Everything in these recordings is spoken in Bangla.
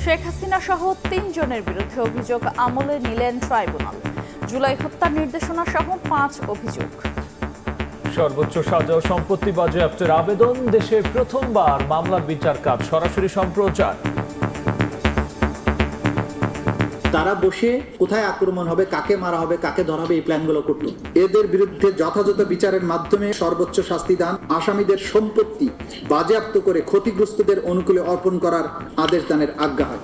শেখ হাসিনা সহ ৩ জনের বিরুদ্ধে অভিযোগ আমলে নিলেন ট্রাইব্যুনাল। জুলাই হত্যার নির্দেশনা সহ ৫ অভিযোগ। সর্বোচ্চ সাজা ও সম্পত্তি বাজেয়াপ্তের আবেদন, দেশে প্রথমবার মামলার বিচার কাজ সরাসরি সম্প্রচার। তারা বসে কোথায় আক্রমণ হবে, কাকে মারা হবে, কাকে ধরা হবে, এই প্ল্যানগুলো করত। এদের বিরুদ্ধে যথাযথ বিচারের মাধ্যমে সর্বোচ্চ শাস্তি দান, আসামিদের সম্পত্তি বাজেয়াপ্ত করে ক্ষতিগ্রস্তদের অনুকূলে অর্পণ করার আদেশ দানের আজ্ঞা হয়।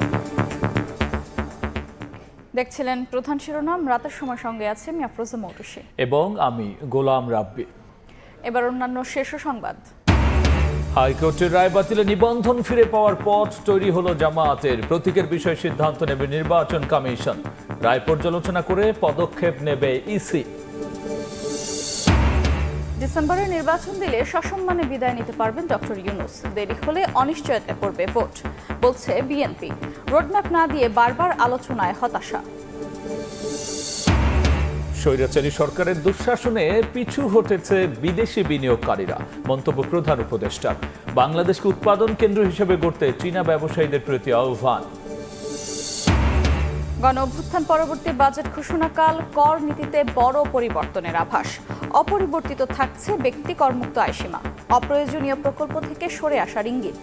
দেখছিলেন প্রধান শিরোনাম। রাতের সময় সঙ্গে আছে আমি আফরোজা মৌটুসী এবং আমি গোলাম রাব্বি। এবার অন্যান্য শীর্ষ সংবাদ। হাইকোর্টের রায় বাতিলে নিবন্ধন ফিরে পাওয়ার পথ তৈরি হলো জামায়াতের। প্রতীকের বিষয়ে সিদ্ধান্ত নেবে নির্বাচন কমিশন। রায় পর্যালোচনা করে পদক্ষেপ নেবে ইসি। ডিসেম্বরে নির্বাচন দিলে সসম্মানে বিদায় নিতে পারবেন ডক্টর ইউনূস। দেরি হলে অনিশ্চয়তা করবে ভোট, বলছে বিএনপি। রোডম্যাপ না দিয়ে বারবার আলোচনায় হতাশা। স্বৈরাচারী সরকারের দুঃশাসনে পিছু হটেছে বিদেশি বিনিয়োগকারীরা, মন্তব্য প্রধান উপদেষ্টার। বাংলাদেশকে উৎপাদন কেন্দ্র হিসেবে গড়তে চীনা ব্যবসায়ীদের প্রতি আহ্বান। গণ অভ্যুত্থান পরবর্তী বাজেট ঘোষণাকাল কর নীতিতে বড় পরিবর্তনের আভাস। অপরিবর্তিত থাকছে ব্যক্তি করমুক্ত আয়সীমা। অপ্রয়োজনীয় প্রকল্প থেকে সরে আসার ইঙ্গিত।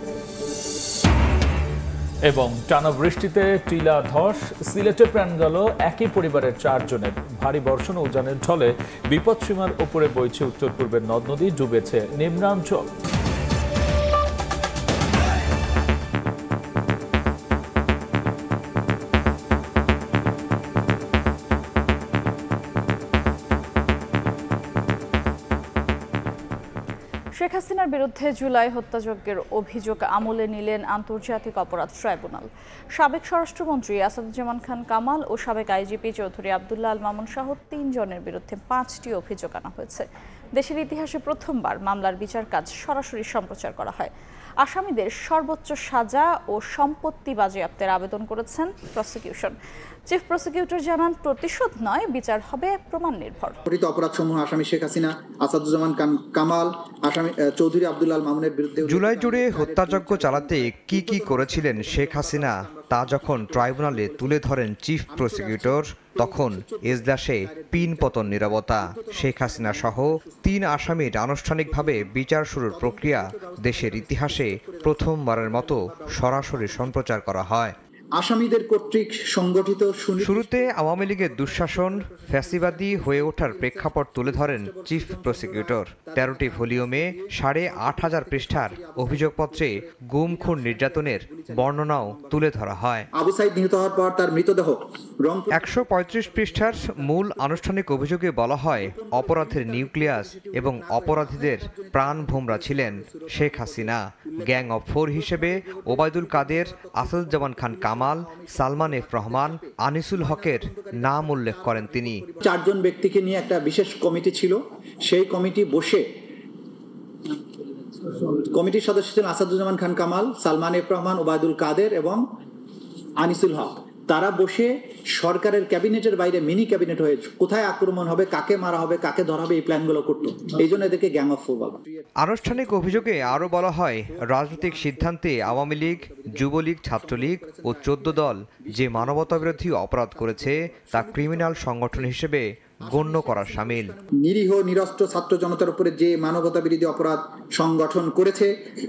এবং টানা বৃষ্টিতে টিলা ধস, সিলেটে প্রাণ গেল একই পরিবারের 4 জনের। ভারী বর্ষণ ও উজানের ঢলে বিপদসীমার উপরে বইছে উত্তর পূর্বের নদ নদী, ডুবেছে নিম্নাঞ্চল। শেখ হাসিনার বিরুদ্ধে জুলাই হত্যাযজ্ঞের অভিযোগ আমলে নিলেন আন্তর্জাতিক অপরাধ ট্রাইব্যুনাল। সাবেক স্বরাষ্ট্রমন্ত্রী আসাদুজ্জামান খান কামাল ও সাবেক আইজিপি চৌধুরী আবদুল্লাহ আল মামুন সহ ৩ জনের বিরুদ্ধে 5টি অভিযোগ আনা হয়েছে। দেশের ইতিহাসে প্রথমবার মামলার বিচার কাজ সরাসরি সম্প্রচার করা হয়। আসামিদের সর্বোচ্চ সাজা ও সম্পত্তি বাজেয়াপ্তের আবেদন করেছেন প্রসিকিউশন। চিফ প্রসিকিউটর জানান, প্রতিশোধ নয়, বিচার হবে প্রমাণ নির্ভর। ঘটিত অপরাধসমূহ আসামি শেখ হাসিনা, আসাদুজ্জামান কামাল, আসামি চৌধুরী আবদুল্লাহ আল মামুনের বিরুদ্ধে জুলাই জুড়ে হত্যাযজ্ঞ চালাতে কি কি করেছিলেন শেখ হাসিনা তা যখন ট্রাইব্যুনালে তুলে ধরেন চিফ প্রসিকিউটর, তখন এজলাসে পিন পতন নীরবতা। শেখ হাসিনা সহ 3 আসামির আনুষ্ঠানিকভাবে বিচার শুরুর প্রক্রিয়া দেশের ইতিহাসে প্রথমবারের মতো সরাসরি সম্প্রচার করা হয়। আসামিদের কর্তৃক সংগঠিত শুরুতে আওয়ামী লীগের দুঃশাসন, ফ্যাসিবাদী হয়ে ওঠার প্রেক্ষাপট তুলে ধরেন চিফ প্রসিকিউটর। 13টি ভলিউমে 8,500 পৃষ্ঠার অভিযোগপত্রে গুম খুন নির্যাতনের বর্ণনাও তুলে ধরা হয়। আবু সাইদ নিহত হওয়ার পর তার মৃতদেহ 135 পৃষ্ঠার মূল আনুষ্ঠানিক অভিযোগে বলা হয়, অপরাধের নিউক্লিয়াস এবং অপরাধীদের প্রাণভোমরা ছিলেন শেখ হাসিনা। গ্যাং অফ 4 হিসেবে ওবায়দুল কাদের, আসাদুজ্জামান খান কামাল, সালমান এফ রহমান, আনিসুল হকের নাম উল্লেখ করেন তিনি। 4 জন ব্যক্তিকে নিয়ে একটা বিশেষ কমিটি ছিল। সেই কমিটি বসে, কমিটির সদস্য ছিলেন আসাদুজ্জামান খান কামাল, সালমান এফ রহমান, ওবায়দুল কাদের এবং আনিসুল হক। তারা বসে সরকারের ক্যাবিনেটের বাইরে মিনি ক্যাবিনেট হয়ে কোথায় আক্রমণ হবে, কাকে মারা হবে, কাকে ধরা হবে, এই প্ল্যানগুলো করতো। এই জন্য এদেরকে গ্যাং অফ 4 বলা। আনুষ্ঠানিক অভিযোগে আরও বলা হয়, রাজনৈতিক সিদ্ধান্তে আওয়ামী লীগ, যুবলীগ, ছাত্রলীগ ও 14 দল যে মানবতাবিরোধী অপরাধ করেছে তা ক্রিমিনাল সংগঠন হিসেবে গণ্য করা শামিল। নিরীহ নিরস্ত্র ছাত্র জনতার উপরে যে মানবতা বিরোধী অপরাধ সংগঠন করেছে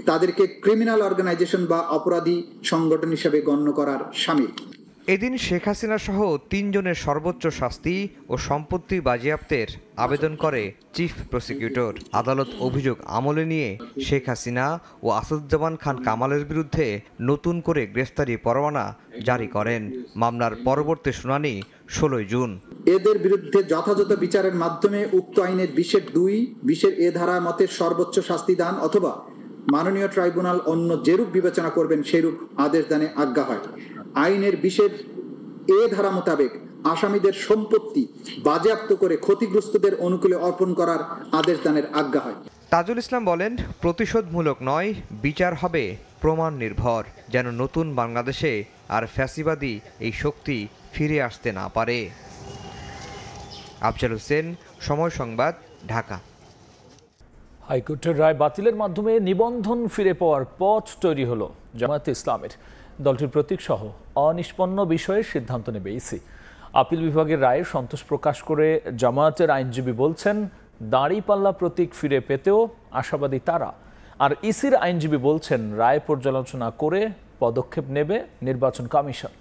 তাদেরকে ক্রিমিনাল অর্গানাইজেশন বা অপরাধী সংগঠন হিসেবে গণ্য করার শামিল। এদিন শেখ হাসিনা সহ 3 জনের সর্বোচ্চ শাস্তি ও সম্পত্তি বাজেয়াপ্তের আবেদন করে চিফ প্রসিকিউটর। আদালত অভিযোগ আমলে নিয়ে শেখ হাসিনা ও আসাদুজ্জামান খান কামালের বিরুদ্ধে নতুন করে গ্রেফতারি পরোয়ানা জারি করেন। মামলার পরবর্তী শুনানি 16 জুন। এদের বিরুদ্ধে যথাযথ বিচারের মাধ্যমে উক্ত আইনের 20 এ ধারা মতে সর্বোচ্চ শাস্তি দান অথবা মাননীয় ট্রাইব্যুনাল অন্য যেরূপ বিবেচনা করবেন সেরূপ আদেশ দানে আজ্ঞা হয়। আইনের 20 এ ধারা মোতাবেক আসামিদের সম্পত্তি বাজেয়াপ্ত করে ক্ষতিগ্রস্তদের অনুকূলে অর্পণ করার আদেশ দানের আজ্ঞা হয়। তাজুল ইসলাম বলেন, প্রতিশোধমূলক নয়, বিচার হবে প্রমাণ নির্ভর, যেন নতুন বাংলাদেশে আর ফ্যাসিবাদী এই শক্তি ফিরে আসতে না পারে। আফজাল হোসেন, সময় সংবাদ, ঢাকা। হাইকোর্টের রায় বাতিলের মাধ্যমে নিবন্ধন ফিরে পাওয়ার পথ তৈরি হলো জামায়াতে ইসলামের। দলটির প্রতীক সহ অনিষ্পন্ন বিষয়ে সিদ্ধান্ত নেবে ইসি। আপিল বিভাগের রায়ে সন্তোষ প্রকাশ করে জামায়াতের আইনজীবী বলছেন, দাঁড়িপাল্লা প্রতীক ফিরে পেতেও আশাবাদী তারা। আর ইসির আইনজীবী বলছেন, রায় পর্যালোচনা করে পদক্ষেপ নেবে নির্বাচন কমিশন।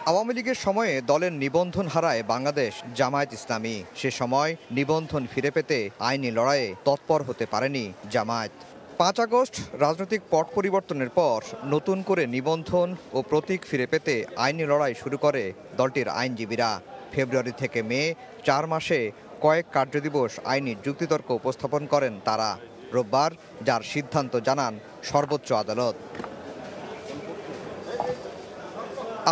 আওয়ামী লীগের সময়ে দলের নিবন্ধন হারায় বাংলাদেশ জামায়াত ইসলামী। সে সময় নিবন্ধন ফিরে পেতে আইনি লড়াইয়ে তৎপর হতে পারেনি জামায়াত। 5 আগস্ট রাজনৈতিক পট পরিবর্তনের পর নতুন করে নিবন্ধন ও প্রতীক ফিরে পেতে আইনি লড়াই শুরু করে দলটির আইনজীবীরা। ফেব্রুয়ারি থেকে মে 4 মাসে কয়েক কার্যদিবস আইনি যুক্তিতর্ক উপস্থাপন করেন তারা। রোববার যার সিদ্ধান্ত জানান সর্বোচ্চ আদালত।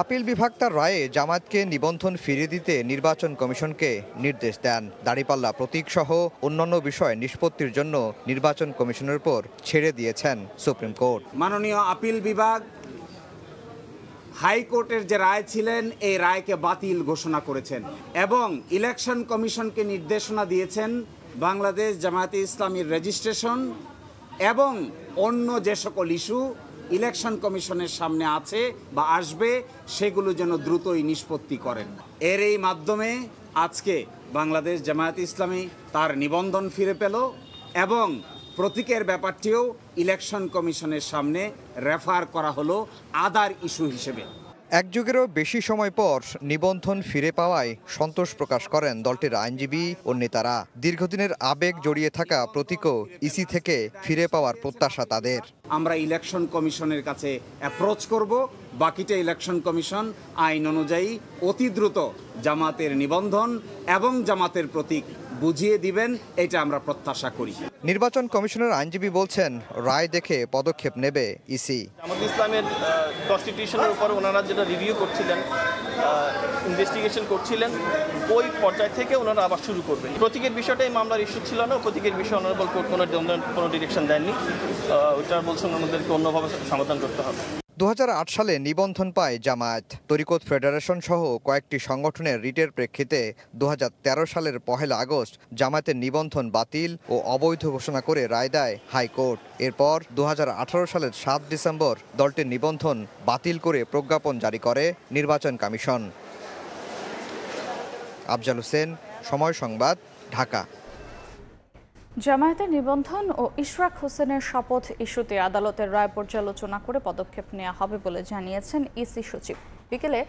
আপিল বিভাগ তার রায়ে জামায়াতকে নিবন্ধন ফিরিয়ে দিতে নির্বাচন কমিশনকে নির্দেশ দেন। দাঁড়িপাল্লা প্রতীক সহ অন্যান্য বিষয় নিষ্পত্তির জন্য নির্বাচন কমিশনের উপর ছেড়ে দিয়েছেন সুপ্রিম কোর্ট। মাননীয় আপিল বিভাগ হাইকোর্টের যে রায় ছিলেন এই রায়কে বাতিল ঘোষণা করেছেন এবং ইলেকশন কমিশনকে নির্দেশনা দিয়েছেন বাংলাদেশ জামায়াতে ইসলামীর রেজিস্ট্রেশন এবং অন্য যে সকল ইস্যু ইলেকশন কমিশনের সামনে আছে বা আসবে সেগুলো যেন দ্রুতই নিষ্পত্তি করেন। এর এই মাধ্যমে আজকে বাংলাদেশ জামায়াতে ইসলামী তার নিবন্ধন ফিরে পেল এবং প্রতীকের ব্যাপারটিও ইলেকশন কমিশনের সামনে রেফার করা হলো আদার ইস্যু হিসেবে। এক যুগেরও বেশি সময় পর নিবন্ধন ফিরে পাওয়ায় সন্তোষ প্রকাশ করেন দলটির আইনজীবী ও নেতারা। দীর্ঘদিনের আবেগ জড়িয়ে থাকা প্রতীকও ইসি থেকে ফিরে পাওয়ার প্রত্যাশা তাদের। আমরা ইলেকশন কমিশনের কাছে অ্যাপ্রোচ করব, বাকিটা ইলেকশন কমিশন আইন অনুযায়ী অতি দ্রুত জামাতের নিবন্ধন এবং জামাতের প্রতীক বুঝিয়ে দিবেন, এটা আমরা প্রত্যাশা করি। নির্বাচন কমিশনের আইনজীবী বলছেন, রায় দেখে পদক্ষেপ নেবে ইসি। জামাত ইসলামের কনস্টিটিউশনের উপর ওনারা যেটা রিভিউ করছিলেন, ইনভেস্টিগেশন করছিলেন, ওই পর্যায় থেকে ওনারা আবার শুরু করবেন। প্রতীকের বিষয়টাই মামলার ইস্যু ছিল না, প্রতীকের বিষয়ে অনারেবল কোর্ট কোনো ডিরেকশন দেননি, ওইটা বলছেন আমাদেরকে অন্যভাবে সমাধান করতে হবে। 2008 সালে নিবন্ধন পায় জামায়াত। তরিকত ফেডারেশন সহ কয়েকটি সংগঠনের রিটের প্রেক্ষিতে 2013 সালের 1 আগস্ট জামায়াতের নিবন্ধন বাতিল ও অবৈধ ঘোষণা করে রায় দেয় হাইকোর্ট। এরপর 2018 সালের 7 ডিসেম্বর দলটির নিবন্ধন বাতিল করে প্রজ্ঞাপন জারি করে নির্বাচন কমিশন। আফজাল হোসেন, সময় সংবাদ, ঢাকা। জামায়াতের নিবন্ধন ও ইশরাক হোসেনের শপথ ইস্যুতে আদালতের রায় পর্যালোচনা করে পদক্ষেপ নেওয়া হবে বলে জানিয়েছেন ইসি সচিব। বিকেলে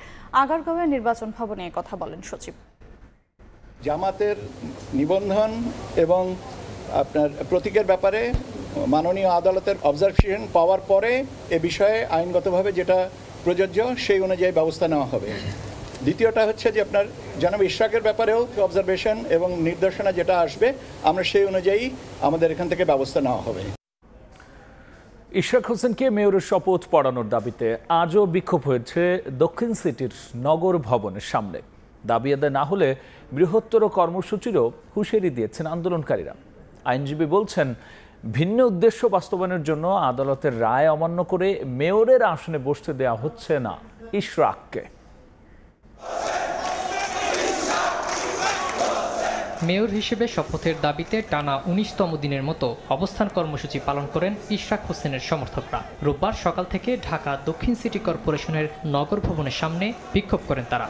আগারগাঁওয়ে নির্বাচন ভবনে কথা বলেন সচিব। জামাতের নিবন্ধন এবং আপনার প্রতীকের ব্যাপারে মাননীয় আদালতের অবজারভেশন পাওয়ার পরে এ বিষয়ে আইনগতভাবে যেটা প্রযোজ্য সেই অনুযায়ী ব্যবস্থা নেওয়া হবে। দ্বিতীয়টা হচ্ছে যে আপনার জনাব ইশরাকের ব্যাপারেও অবজারভেশন এবং নির্দেশনা যেটা আসবে আমরা সেই অনুযায়ী আমাদের এখান থেকে ব্যবস্থা নেওয়া হবে। ইশরাক হোসেনকে মেয়রের শপথ পড়ানোর দাবিতে আজও বিক্ষোভ হয়েছে দক্ষিণ সিটির নগর ভবনের সামনে। দাবি আদায় না হলে বৃহত্তর কর্মসূচিরও হুঁশিয়ারি দিয়েছেন আন্দোলনকারীরা। আইনজীবী বলছেন, ভিন্ন উদ্দেশ্য বাস্তবায়নের জন্য আদালতের রায় অমান্য করে মেয়রের আসনে বসতে দেওয়া হচ্ছে না ইশরাককে। মেয়র হিসেবে শপথের দাবিতে টানা 19তম দিনের মতো অবস্থান কর্মসূচি পালন করেন ইশরাক হোসেনের সমর্থকরা। রোববার সকাল থেকে ঢাকা দক্ষিণ সিটি কর্পোরেশনের নগর ভবনের সামনে বিক্ষোভ করেন তারা।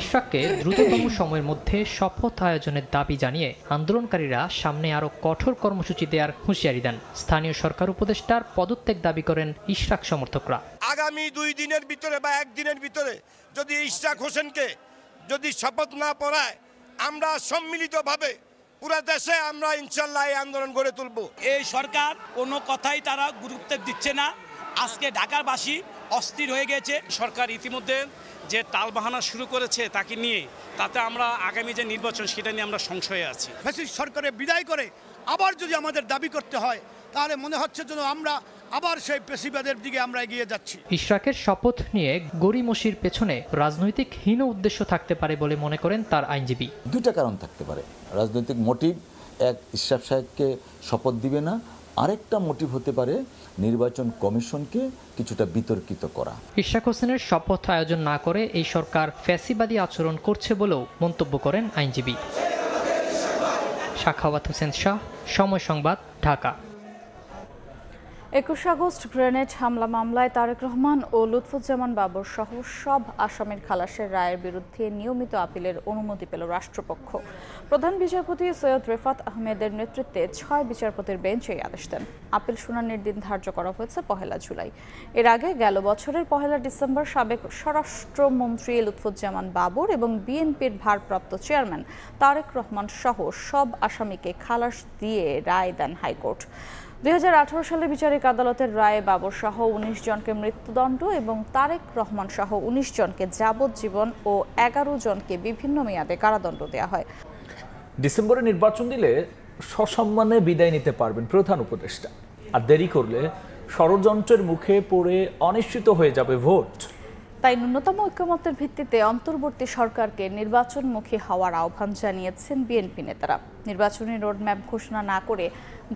ইশরাককে দ্রুততম সময়ের মধ্যে শপথ আয়োজনের দাবি জানিয়ে আন্দোলনকারীরা সামনে আরও কঠোর কর্মসূচি দেওয়ার হুঁশিয়ারি দেন। স্থানীয় সরকার উপদেষ্টার পদত্যাগ দাবি করেন ইশরাক সমর্থকরা। আগামী 2 দিনের ভিতরে বা 1 দিনের ভিতরে যদি ইশরাক হোসেনকে যদি শপথ না পড়ায় আমরা সম্মিলিতভাবে পুরো দেশে আমরা ইনশাল্লাহ এই আন্দোলন গড়ে তুলব। এই সরকার কোনো কথাই তারা গুরুত্ব দিচ্ছে না। আজকে ঢাকারবাসী অস্থির হয়ে গেছে। সরকার ইতিমধ্যে যে টালবাহানা শুরু করেছে তাকে নিয়ে, তাতে আমরা আগামী যে নির্বাচন সেটা নিয়ে আমরা সংশয়ে আছি। ফ্যাসিস্ট সরকারের বিদায় করে আবার যদি আমাদের দাবি করতে হয় তাহলে মনে হচ্ছে যেন আমরা আবার সেই পেশিবাদের দিকে আমরা এগিয়ে যাচ্ছি। ইশরাকের শপথ নিয়ে গড়িমসির পেছনে রাজনৈতিক হীন উদ্দেশ্য থাকতে পারে বলে মনে করেন তার আইনজীবী। দুইটা কারণ থাকতে পারে। রাজনৈতিক মোটিভ, এক ইশরাক সাহেবকে শপথ দিবে না, আরেকটা মোটিভ হতে পারে নির্বাচন কমিশনকে কিছুটা বিতর্কিত করা। ইশরাক হোসেনের শপথ আয়োজন না করে এই সরকার ফ্যাসিবাদী আচরণ করছে বলেও মন্তব্য করেন আইনজীবী। সাখাওয়াত হোসেন শাহ, সময় সংবাদ, ঢাকা। 21 আগস্ট গ্রেনেড হামলা মামলায় তারেক রহমান ও লুৎফুজ্জামান বাবর সহ সব আসামির খালাসের রায়ের বিরুদ্ধে নিয়মিত আপিলের অনুমতি পেল রাষ্ট্রপক্ষ। প্রধান বিচারপতি সৈয়দ রেফাত আহমেদের নেতৃত্বে 6 বিচারপতির বেঞ্চ এই আদেশ দেন। আপিল শুনানির দিন ধার্য করা হয়েছে 1 জুলাই। এর আগে গেল বছরের 1 ডিসেম্বর সাবেক স্বরাষ্ট্রমন্ত্রী লুৎফুজ্জামান বাবর এবং বিএনপির ভারপ্রাপ্ত চেয়ারম্যান তারেক রহমান সহ সব আসামিকে খালাস দিয়ে রায় দেন হাইকোর্ট। 2018 সালে বিচারিক আদালতের রায়ে বাবর সহ 19 জনকে মৃত্যুদণ্ড এবং তারেক রহমান সহ 19 জনকে যাবজ্জীবন ও 11 জনকে বিভিন্ন মেয়াদে কারাদণ্ড দেওয়া হয়। ডিসেম্বরে নির্বাচন দিলে সসম্মানে বিদায় নিতে পারবেন প্রধান উপদেষ্টা, আর দেরি করলে ষড়যন্ত্রের মুখে পড়ে অনিশ্চিত হয়ে যাবে ভোট। তাই ন্যূনতম ঐক্যমত্যের ভিত্তিতে অন্তর্বর্তী সরকারকে নির্বাচনমুখী হওয়ার আহ্বান জানিয়েছেন বিএনপি নেতারা। নির্বাচনী রোডম্যাপ ঘোষণা না করে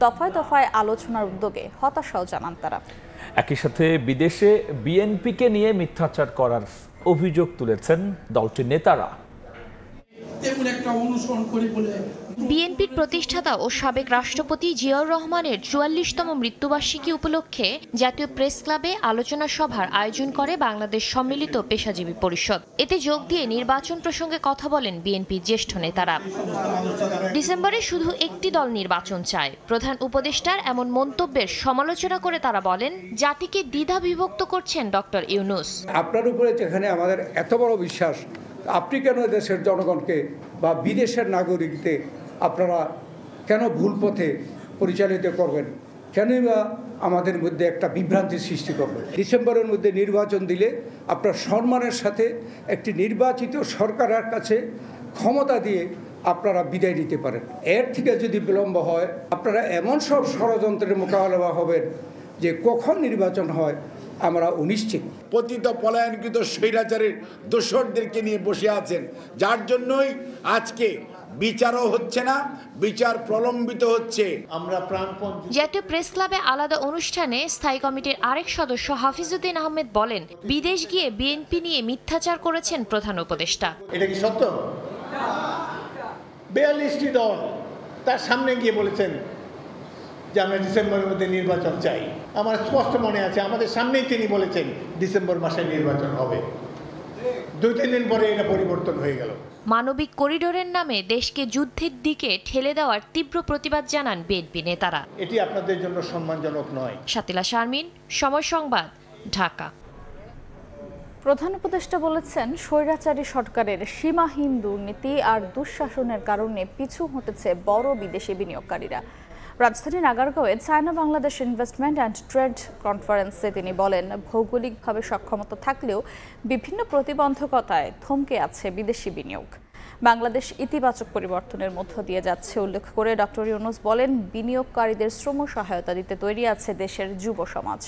দফায় দফায় আলোচনার উদ্যোগে হতাশাও জানান তারা। একই সাথে বিদেশে বিএনপিকে নিয়ে মিথ্যাচার করার অভিযোগ তুলেছেন দলটির নেতারা। বিএনপির প্রতিষ্ঠাতা ও সাবেক রাষ্ট্রপতি জিয়াউর রহমানের 44তম মৃত্যুবার্ষিকী উপলক্ষে জাতীয় প্রেস ক্লাবে আলোচনা সভার আয়োজন করে বাংলাদেশ সম্মিলিত পেশাজীবী পরিষদ। এতে যোগ দিয়ে নির্বাচন প্রসঙ্গে কথা বলেন বিএনপির জ্যেষ্ঠ নেতারা। ডিসেম্বরে শুধু একটি দল নির্বাচন চায়। প্রধান উপদেষ্টার এমন মন্তব্যের সমালোচনা করে তারা বলেন, জাতিকে দ্বিধা বিভক্ত করছেন ডক্টর ইউনূস। আপনার উপরে যেখানে আমাদের এত বড় বিশ্বাস, আপনি কেন দেশের জনগণকে বা বিদেশের নাগরিকদের আপনারা কেন ভুল পথে পরিচালিত করবেন? কেনই বা আমাদের মধ্যে একটা বিভ্রান্তি সৃষ্টি করবেন? ডিসেম্বরের মধ্যে নির্বাচন দিলে আপনার সম্মানের সাথে একটি নির্বাচিত সরকারের কাছে ক্ষমতা দিয়ে আপনারা বিদায় নিতে পারেন। এর থেকে যদি বিলম্ব হয়, আপনারা এমন সব ষড়যন্ত্রের মোকাবেলা হবেন যে কখন নির্বাচন হয় আমরা অনিশ্চিত। পতিত পলায়নকৃত স্বৈরাচারের দোসরদেরকে নিয়ে বসে আছেন, যার জন্যই আজকে বিচারও হচ্ছে না, বিচার প্রলম্বিত হচ্ছে। আমরা প্রাণপণ জাতীয় প্রেস ক্লাবে আলাদা অনুষ্ঠানে স্থায়ী কমিটির আরেক সদস্য হাফিজউদ্দিন আহমেদ বলেন, বিদেশ গিয়ে বিএনপি নিয়ে মিথ্যাচার করেছেন প্রধান উপদেষ্টা। এটা কি সত্য? 42টি দল তার সামনে গিয়ে বলেছেন যে আমরা ডিসেম্বরের মধ্যে নির্বাচন চাই। আমার স্পষ্ট মনে আছে, আমাদের সামনেই তিনি বলেছেন ডিসেম্বর মাসে নির্বাচন হবে। 2-3 দিন পরে এটা পরিবর্তন হয়ে গেল। মানবিক করিডোরের নামে দেশকে যুদ্ধের দিকে ঠেলে দেওয়ার তীব্র প্রতিবাদ জানান বিএনপি নেতারা। এটি আপনাদের জন্য সম্মানজনক নয়। শাতিলা শারমিন, সময় সংবাদ, ঢাকা। প্রধান উপদেষ্টা বলেছেন, স্বৈরাচারী সরকারের সীমাহীন দুর্নীতি আর দুঃশাসনের কারণে পিছু হটেছে বড় বিদেশি বিনিয়োগকারীরা। রাজধানীর আগারগাঁওয়ে China Bangladesh investment and trade কনফারেন্সে তিনি বলেন, ভৌগোলিকভাবে সক্ষমতা থাকলেও বিভিন্ন প্রতিবন্ধকতায় থমকে আছে বিদেশি বিনিয়োগ। বাংলাদেশ ইতিবাচক পরিবর্তনের মধ্য দিয়ে যাচ্ছে উল্লেখ করে ডক্টর ইউনূস বলেন, বিনিয়োগকারীদের শ্রম সহায়তা দিতে তৈরি আছে দেশের যুব সমাজ।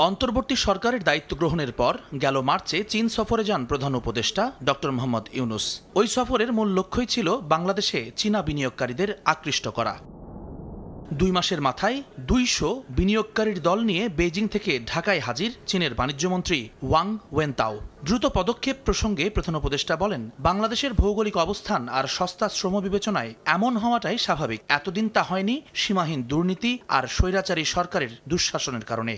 অন্তর্বর্তী সরকারের দায়িত্ব গ্রহণের পর গেল মার্চে চীন সফরে যান প্রধান উপদেষ্টা ডক্টর মোহাম্মদ ইউনূস। ওই সফরের মূল লক্ষ্যই ছিল বাংলাদেশে চীনা বিনিয়োগকারীদের আকৃষ্ট করা। 2 মাসের মাথায় 200 বিনিয়োগকারীর দল নিয়ে বেইজিং থেকে ঢাকায় হাজির চীনের বাণিজ্যমন্ত্রী ওয়াং ওয়েনতাও। দ্রুত পদক্ষেপ প্রসঙ্গে প্রধান উপদেষ্টা বলেন, বাংলাদেশের ভৌগোলিক অবস্থান আর সস্তা শ্রম বিবেচনায় এমন হওয়াটাই স্বাভাবিক। এতদিন তা হয়নি সীমাহীন দুর্নীতি আর স্বৈরাচারী সরকারের দুঃশাসনের কারণে।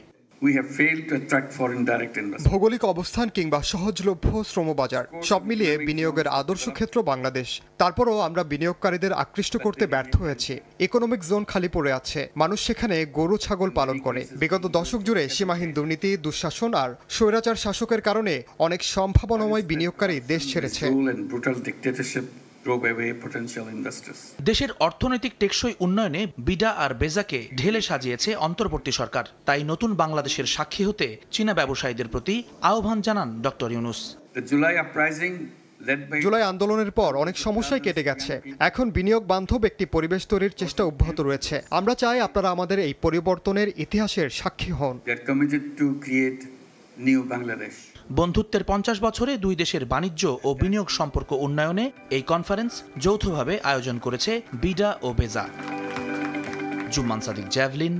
ভৌগোলিক অবস্থান কিংবা সহজলভ্য শ্রমবাজার সব মিলিয়ে বিনিয়োগের আদর্শ ক্ষেত্র বাংলাদেশ। তারপরও আমরা বিনিয়োগকারীদের আকৃষ্ট করতে ব্যর্থ হয়েছি। ইকোনমিক জোন খালি পড়ে আছে, মানুষ সেখানে গরু ছাগল পালন করে। বিগত দশক জুড়ে সীমাহীন দুর্নীতি, দুঃশাসন আর স্বৈরাচার শাসকের কারণে অনেক সম্ভাবনাময় বিনিয়োগকারী দেশ ছেড়েছে। দেশের অর্থনৈতিক টেকসই উন্নয়নে বিডা আর বেজাকে ঢেলে সাজিয়েছে অন্তর্বর্তী সরকার। তাই নতুন বাংলাদেশের সাক্ষী হতে চীনা ব্যবসায়ীদের প্রতি আহ্বান জানান ডক্টর ইউনূস। জুলাই আন্দোলনের পর অনেক সমস্যাই কেটে গেছে। এখন বিনিয়োগ বান্ধব একটি পরিবেশ তৈরির চেষ্টা অব্যাহত রয়েছে। আমরা চাই আপনারা আমাদের এই পরিবর্তনের ইতিহাসের সাক্ষী হন। বন্ধুত্বের 50 বছরে 2 দেশের বাণিজ্য ও বিনিয়োগ সম্পর্ক উন্নয়নে এই কনফারেন্স যৌথভাবে আয়োজন করেছে বিডা ও বেজা। জুম্মান সাদিক, জ্যাভলিন,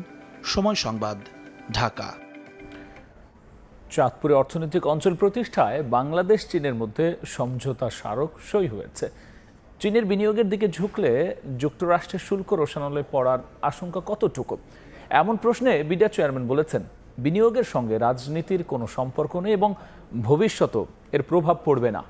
সময় সংবাদ, ঢাকা। চাঁদপুরে অর্থনৈতিক অঞ্চল প্রতিষ্ঠায় বাংলাদেশ চীনের মধ্যে সমঝোতা স্মারক সই হয়েছে। চীনের বিনিয়োগের দিকে ঝুঁকলে যুক্তরাষ্ট্রের শুল্ক রোষানলে পড়ার আশঙ্কা কতটুকু? এমন প্রশ্নে বিডা চেয়ারম্যান বলেছেন, বিনিয়োগের সঙ্গে রাজনীতির কোনো সম্পর্ক নেই এবং ভবিষ্যতেও এর প্রভাব পড়বে না।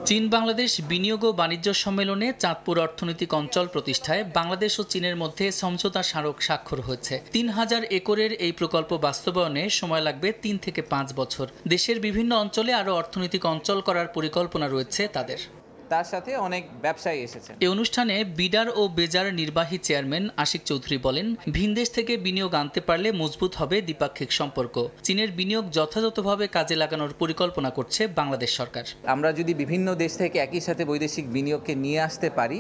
চীন বাংলাদেশ বিনিয়োগ ও বাণিজ্য সম্মেলনে চাঁদপুর অর্থনৈতিক অঞ্চল প্রতিষ্ঠায় বাংলাদেশ ও চীনের মধ্যে সমঝোতা স্মারক স্বাক্ষর হয়েছে। ৩,০০০ একরের এই প্রকল্প বাস্তবায়নে সময় লাগবে ৩ থেকে ৫ বছর। দেশের বিভিন্ন অঞ্চলে আরও অর্থনৈতিক অঞ্চল করার পরিকল্পনা রয়েছে তাদের। তার সাথে অনেক ব্যবসায়ী এসেছেন। এই অনুষ্ঠানে বিডার ও বেজার নির্বাহী চেয়ারম্যান আশিক চৌধুরী বলেন, ভিনদেশ থেকে বিনিয়োগ আনতে পারলে মজবুত হবে দ্বিপাক্ষিক সম্পর্ক। চীনের বিনিয়োগ যথাযথভাবে কাজে লাগানোর পরিকল্পনা করছে বাংলাদেশ সরকার। আমরা যদি বিভিন্ন দেশ থেকে একই সাথে বৈদেশিক বিনিয়োগকে নিয়ে আসতে পারি,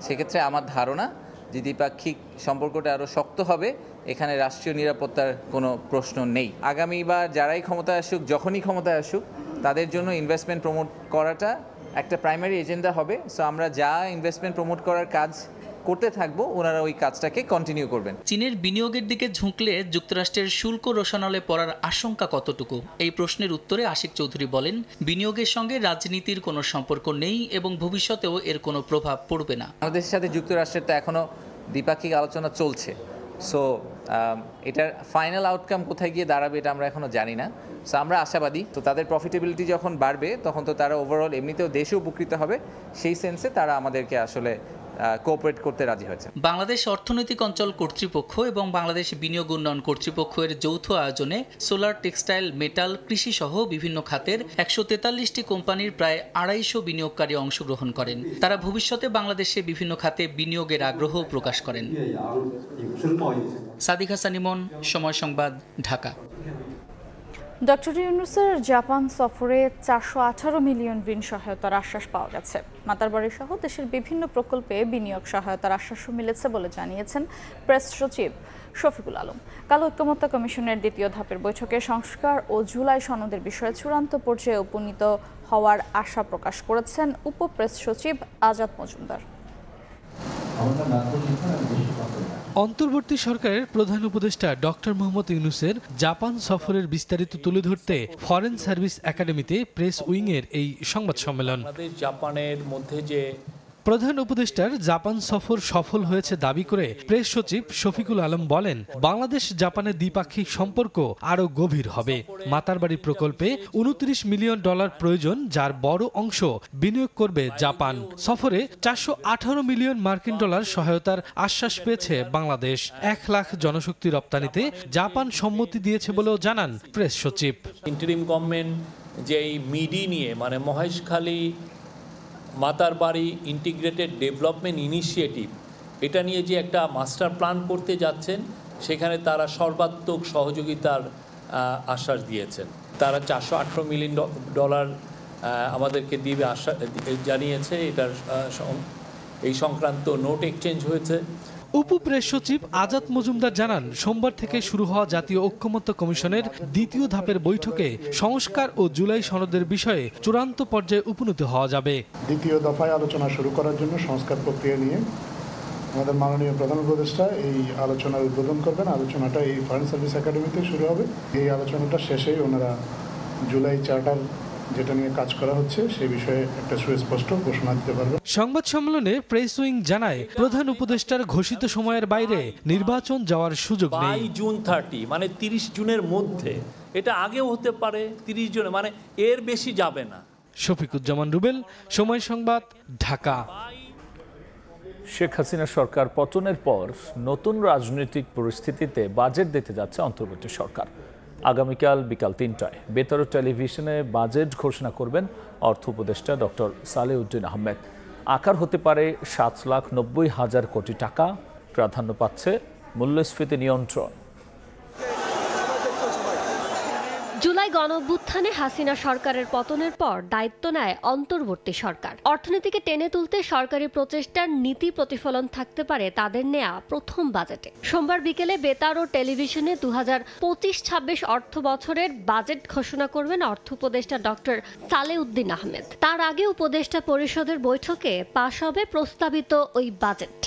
সেক্ষেত্রে আমার ধারণা যে দ্বিপাক্ষিক সম্পর্কটা আরও শক্ত হবে। এখানে রাষ্ট্রীয় নিরাপত্তার কোনো প্রশ্ন নেই। আগামীবার যারাই ক্ষমতায় আসুক, যখনই ক্ষমতায় আসুক, তাদের জন্য ইনভেস্টমেন্ট প্রমোট করাটা একটা প্রাইমারি এজেন্ডা হবে। সো আমরা যা ইনভেস্টমেন্ট প্রমোট করার কাজ করতে থাকবো, ওনারা ওই কাজটাকে কন্টিনিউ করবেন। চীনের বিনিয়োগের দিকে ঝুঁকলে যুক্তরাষ্ট্রের শুল্ক রোষানলে পড়ার আশঙ্কা কতটুকু? এই প্রশ্নের উত্তরে আশিক চৌধুরী বলেন, বিনিয়োগের সঙ্গে রাজনীতির কোনো সম্পর্ক নেই এবং ভবিষ্যতেও এর কোনো প্রভাব পড়বে না। আমাদের সাথে যুক্তরাষ্ট্রের তো এখনো দ্বিপাক্ষিক আলোচনা চলছে। সো এটার ফাইনাল আউটকাম কোথায় গিয়ে দাঁড়াবে এটা আমরা এখনো জানি না। সো আমরা আশাবাদী। তো তাদের প্রফিটেবিলিটি যখন বাড়বে তখন তো তারা ওভারঅল এমনিতেও দেশে উপকৃত হবে। সেই সেন্সে তারা আমাদেরকে আসলে কোঅপারেট করতে রাজি হয়েছে। বাংলাদেশ অর্থনৈতিক অঞ্চল কর্তৃপক্ষ এবং বাংলাদেশ বিনিয়োগ উন্নয়ন কর্তৃপক্ষের যৌথ আয়োজনে সোলার, টেক্সটাইল, মেটাল, কৃষি সহ বিভিন্ন খাতের ১৪৩টি কোম্পানির প্রায় ২৫০ বিনিয়োগকারী অংশগ্রহণ করেন। তারা ভবিষ্যতে বাংলাদেশে বিভিন্ন খাতে বিনিয়োগের আগ্রহ প্রকাশ করেন। সাদিক হাসান ইমন, সময় সংবাদ, ঢাকা। ডক্টর ইউনূসের জাপান সফরে ৪১৮ মিলিয়ন ঋণ সহায়তার আশ্বাস পাওয়া গেছে। মাতারবাড়ি সহ দেশের বিভিন্ন প্রকল্পে বিনিয়োগ সহায়তার আশ্বাসও মিলেছে বলে জানিয়েছেন প্রেস সচিব শফিকুল আলম। কাল ঐক্যমত্য কমিশনের দ্বিতীয় ধাপের বৈঠকে সংস্কার ও জুলাই সনদের বিষয়ে চূড়ান্ত পর্যায়ে উপনীত হওয়ার আশা প্রকাশ করেছেন উপপ্রেস সচিব আজাদ মজুমদার। অন্তর্বর্তী সরকারের প্রধান উপদেষ্টা ডক্টর মোহাম্মদ ইউনূসের জাপান সফরের বিস্তারিত তুলে ধরতে ফরেন সার্ভিস একাডেমিতে প্রেস উইংয়ের এই সংবাদ সম্মেলন। জাপানের মধ্যে যে প্রধান উপদেষ্টার জাপান সফর সফল হয়েছে দাবি করে প্রেস সচিব শফিকুল আলম বলেন, বাংলাদেশ জাপানের দ্বিপাক্ষিক সম্পর্ক আরও গভীর হবে। মাতারবাড়ি প্রকল্পে $29 মিলিয়ন প্রয়োজন, যার বড় অংশ বিনিয়োগ করবে জাপান। সফরে ৪১৮ মিলিয়ন মার্কিন ডলার সহায়তার আশ্বাস পেয়েছে বাংলাদেশ। ১ লাখ জনশক্তি রপ্তানিতে জাপান সম্মতি দিয়েছে বলেও জানান প্রেস সচিব। ইন্টারিম গভর্নমেন্ট যে এই মিডি নিয়ে মানে Maheshkhali Matarbari integrated development initiative, এটা নিয়ে যে একটা মাস্টার প্ল্যান করতে যাচ্ছেন, সেখানে তারা সর্বাত্মক সহযোগিতার আশ্বাস দিয়েছেন। তারা ৪১৮ মিলিয়ন ডলার আমাদেরকে দিবে আশ্বাস জানিয়েছে। এটার এই সংক্রান্ত নোট এক্সচেঞ্জ হয়েছে। উপপ্রেস সচিব আজাদ মজুমদার জানান, সোমবার থেকে শুরু হওয়া জাতীয় ঐক্যমত্য কমিশনের দ্বিতীয় ধাপের বৈঠকে সংস্কার ও জুলাই সনদের বিষয়ে চূড়ান্ত পর্যায়ে উপনীত হওয়া যাবে। দ্বিতীয় দফায় আলোচনা শুরু করার জন্য সংস্কার প্রক্রিয়া নিয়ে আমাদের মাননীয় প্রধান উপদেষ্টা এই আলোচনার উদ্বোধন করবেন। আলোচনাটা এই ফরেন সার্ভিস একাডেমিতে শুরু হবে। এই আলোচনাটা শেষেই ওনারা জুলাই চার্টার যেটা নিয়ে কাজ করা হচ্ছে সেই বিষয়ে একটা সুস্পষ্ট ঘোষণা দিতে পারবে। সংবাদ সম্মেলনে প্রেস উইং জানায়, প্রধান উপদেষ্টার ঘোষিত সময়ের বাইরে নির্বাচন যাওয়ার সুযোগ নেই। জুন 30 মানে 30 জুনের মধ্যে, এটা আগেও হতে পারে 30 জুনে, মানে এর বেশি যাবে না। শফিকুজ্জামান রুবেল, সময় সংবাদ, ঢাকা। শেখ হাসিনা সরকার পতনের পর নতুন রাজনৈতিক পরিস্থিতিতে বাজেট দিতে যাচ্ছে অন্তর্বর্তী সরকার। আগামীকাল বিকাল ৩টায় বেতার টেলিভিশনে বাজেট ঘোষণা করবেন অর্থ উপদেষ্টা ডক্টর সালেউদ্দিন আহমেদ। আকার হতে পারে ৭,৯০,০০০ কোটি টাকা। প্রাধান্য পাচ্ছে মূল্যস্ফীতি নিয়ন্ত্রণ। জুলাই গণঅভ্যুত্থানে হাসিনা সরকারের পতনের পর দায়িত্ব নেয় অন্তর্বর্তী সরকার। অর্থনীতিকে টেনে তুলতে সরকারি প্রচেষ্টার নীতি প্রতিফলন থাকতে পারে তাদের নেয়া প্রথম বাজেটে। সোমবার বিকেলে বেতার ও টেলিভিশনে ২০২৫-২৬ অর্থ বছরের বাজেট ঘোষণা করবেন অর্থ উপদেষ্টা ডক্টর সালেউদ্দিন আহমেদ। তার আগে উপদেষ্টা পরিষদের বৈঠকে পাশ হবে প্রস্তাবিত ওই বাজেট।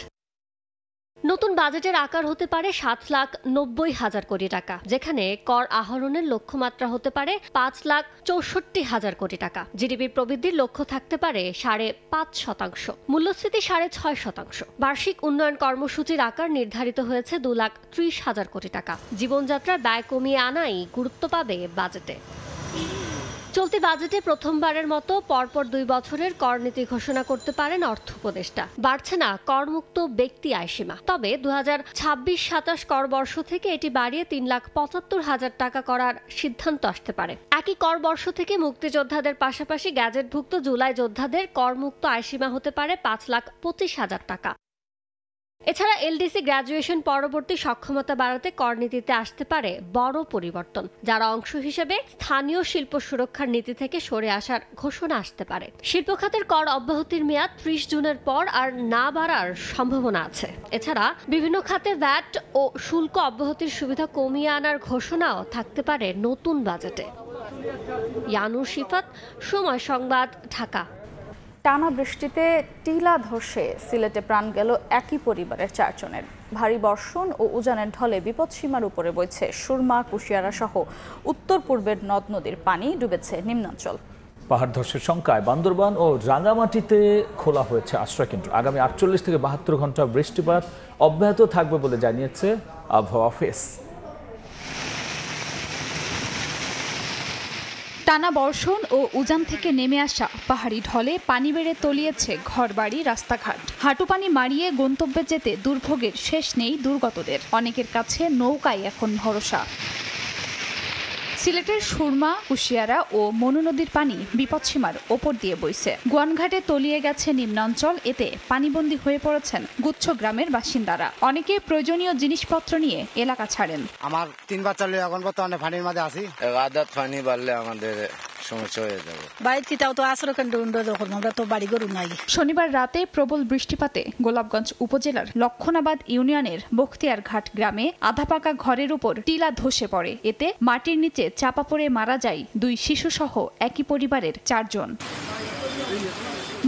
নতুন বাজেটের আকার হতে পারে 7,90,000 কোটি টাকা, যেখানে কর আহরণের লক্ষ্যমাত্রা হতে পারে 5,64,000 কোটি টাকা। জিডিপি প্রবৃদ্ধির লক্ষ্য থাকতে পারে 5.5%, মূল্যস্ফীতি 6.5%। বার্ষিক উন্নয়ন কর্মসূচির আকার নির্ধারিত হয়েছে 2,30,000 কোটি টাকা। জীবনযাত্রার ব্যয় কমিয়ে আনাই গুরুত্ব পাবে বাজেটে। চলতি বাজেটে প্রথমবারের মতো পরপর 2 বছরের কর নীতি ঘোষণা করতে পারেন অর্থ উপদেষ্টা। বাড়ছে না করমুক্ত ব্যক্তি আয়সীমা, তবে 2026-27 কর বর্ষ থেকে এটি বাড়িয়ে 3,75,000 টাকা করার সিদ্ধান্ত আসতে পারে। একই কর বর্ষ থেকে মুক্তিযোদ্ধাদের পাশাপাশি গ্যাজেটভুক্ত জুলাই যোদ্ধাদের করমুক্ত আয়সীমা হতে পারে 5,25,000 টাকা। এছাড়া এলডিসি গ্র্যাজুয়েশন পরবর্তী সক্ষমতা বাড়াতে কর নীতিতে আসতে পারে বড় পরিবর্তন, যার অংশ হিসেবে স্থানীয় শিল্প সুরক্ষার নীতি থেকে সরে আসার ঘোষণা আসতে পারে। শিল্প খাতের কর অব্যাহতির মেয়াদ 30 জুনের পর আর না বাড়ার সম্ভাবনা আছে। এছাড়া বিভিন্ন খাতে ভ্যাট ও শুল্ক অব্যাহতির সুবিধা কমিয়ে আনার ঘোষণাও থাকতে পারে নতুন বাজেটে। ইয়ানুর শিফাত, সময় সংবাদ, ঢাকা। টানা বৃষ্টিতে টিলা ধসে সিলেটে প্রাণ গেল একই পরিবারের 4 জনের। ভারী বর্ষণ ও উজানের ঢলে বিপদসীমার উপরে বইছে সুরমা, কুশিয়ারা সহ উত্তর পূর্বের নদ নদীর পানি, ডুবেছে নিম্নাঞ্চল। পাহাড় ধসের শঙ্কায় বান্দরবান ও রাঙ্গামাটিতে খোলা হয়েছে আশ্রয়কেন্দ্র। আগামী 48 থেকে 72 ঘন্টা বৃষ্টিপাত অব্যাহত থাকবে বলে জানিয়েছে আবহাওয়া অফিস। টানা বর্ষণ ও উজান থেকে নেমে আসা পাহাড়ি ঢলে পানি বেড়ে তলিয়েছে ঘরবাড়ি, রাস্তাঘাট। হাঁটু পানি মারিয়ে গন্তব্যে যেতে দুর্ভোগের শেষ নেই দুর্গতদের। অনেকের কাছে নৌকায় এখন ভরসা। সিলেটের সুরমা, কুশিয়ারা ও মনু নদীর পানি বিপদসীমার ওপর দিয়ে বইছে। গোয়ানঘাটে তলিয়ে গেছে নিম্নাঞ্চল, এতে পানিবন্দী হয়ে পড়েছেন গুচ্ছ গ্রামের বাসিন্দারা। অনেকে প্রয়োজনীয় জিনিসপত্র নিয়ে এলাকা ছাড়েন। আমার 3 বাচ্চা লয়ে এখন বর্তমানে পানির মাঝে আছি। আদাত পানি বাড়লে আমাদের সমস্যা হয়ে যাবে। বাইতিটাও তো আশ্রয়কেন্দ্র যখন আমরা তো বাড়ি গরু নাই। শনিবার রাতে প্রবল বৃষ্টিপাতে গোলাপগঞ্জ উপজেলার লক্ষণাবাদ ইউনিয়নের বখতিয়ার ঘাট গ্রামে আধাপাকা ঘরের উপর টিলা ধসে পড়ে। এতে মাটির নিচে চাপা পড়ে মারা যায় 2 শিশুসহ একই পরিবারের 4 জন।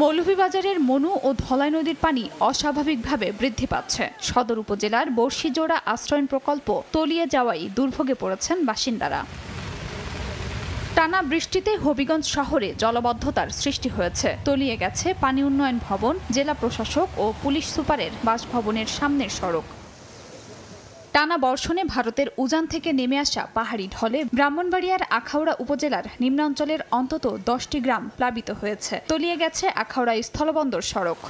মৌলভীবাজারের মনু ও ধলাই নদীর পানি অস্বাভাবিকভাবে বৃদ্ধি পাচ্ছে। সদর উপজেলার বর্ষিজোড়া আশ্রয়ণ প্রকল্প তলিয়ে যাওয়ায় দুর্ভোগে পড়েছেন বাসিন্দারা। টানা বৃষ্টিতে হবিগঞ্জ শহরে জলাবদ্ধতার সৃষ্টি হয়েছে। তলিয়ে গেছে পানি উন্নয়ন ভবন, জেলা প্রশাসক ও পুলিশ সুপারের বাসভবনের সামনের সড়ক। টানা বর্ষণে ভারতের উজান থেকে নেমে আসা পাহাড়ি ঢলে ব্রাহ্মণবাড়িয়ার আখাউড়া উপজেলার নিম্নাঞ্চলের অন্তত 10টি গ্রাম প্লাবিত হয়েছে। তলিয়ে গেছে আখাউড়া স্থলবন্দর সড়ক।